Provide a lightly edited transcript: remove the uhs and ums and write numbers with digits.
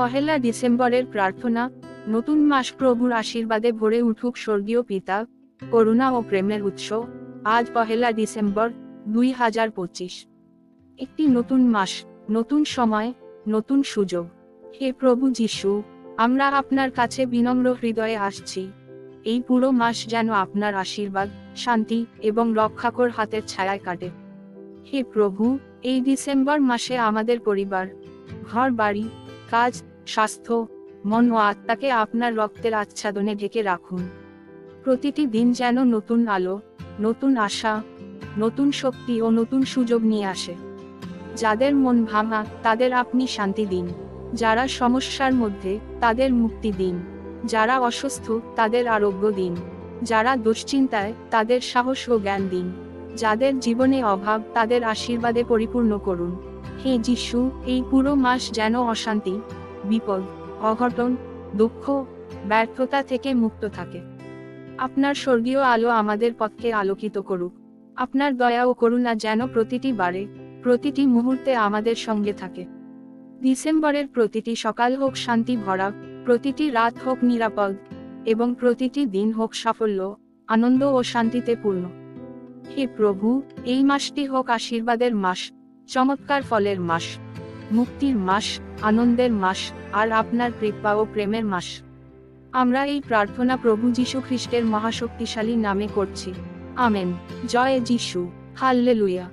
পহেলা ডিসেম্বরের প্রার্থনা। নতুন মাস প্রভুর আশীর্বাদে ভরে উঠুক স্বর্গীয় পিতা, করুণা ও প্রেমের উৎস। আজ পহেলা ডিসেম্বর 2025। একটি নতুন মাস, নতুন সময়, নতুন সুযোগ। হে প্রভু যিশু, আমরা আপনার কাছে বিনম্র হৃদয়ে আসছি। এই পুরো মাস যেন আপনার আশীর্বাদ, শান্তি এবং রক্ষাকর হাতের ছায়ায় কাটে। হে প্রভু, এই ডিসেম্বর মাসে আমাদের পরিবার, ঘর বাড়ি, কাজ, স্বাস্থ্য, মন ও আত্মাকে আপনার রক্তের আচ্ছাদনে ঢেকে রাখুন। প্রতিটি দিন যেন নতুন আলো, নতুন আশা, নতুন শক্তি ও নতুন সুযোগ নিয়ে আসে। যাদের মন ভাঙা, তাদের আপনি শান্তি দিন। যারা সমস্যার মধ্যে, তাদের মুক্তি দিন। যারা অসুস্থ, তাদের আরোগ্য দিন। যারা দুশ্চিন্তায়, তাদের সাহস ও জ্ঞান দিন। যাদের জীবনে অভাব, তাদের আশীর্বাদে পরিপূর্ণ করুন। হে যিশু, এই পুরো মাস যেন অশান্তি, বিপদ, অঘটন, দুঃখ, ব্যর্থতা থেকে মুক্ত থাকে। আপনার স্বর্গীয় আলো আমাদের পথকে আলোকিত করুক। আপনার দয়া ও করুণা যেন প্রতিটি বারে, প্রতিটি মুহূর্তে আমাদের সঙ্গে থাকে। ডিসেম্বরের প্রতিটি সকাল হোক শান্তি ভরা, প্রতিটি রাত হোক নিরাপদ, এবং প্রতিটি দিন হোক সাফল্য, আনন্দ ও শান্তিতে পূর্ণ। হে প্রভু, এই মাসটি হোক আশীর্বাদের মাস, চমৎকার ফলের মাস, মুক্তির মাস, আনন্দের মাস, আর আপনার কৃপা ও প্রেমের মাস। আমরা এই প্রার্থনা প্রভু যীশু খ্রিস্টের মহাশক্তিশালী নামে করছি। আমেন। জয় যিশু। হাল্লেলুয়া।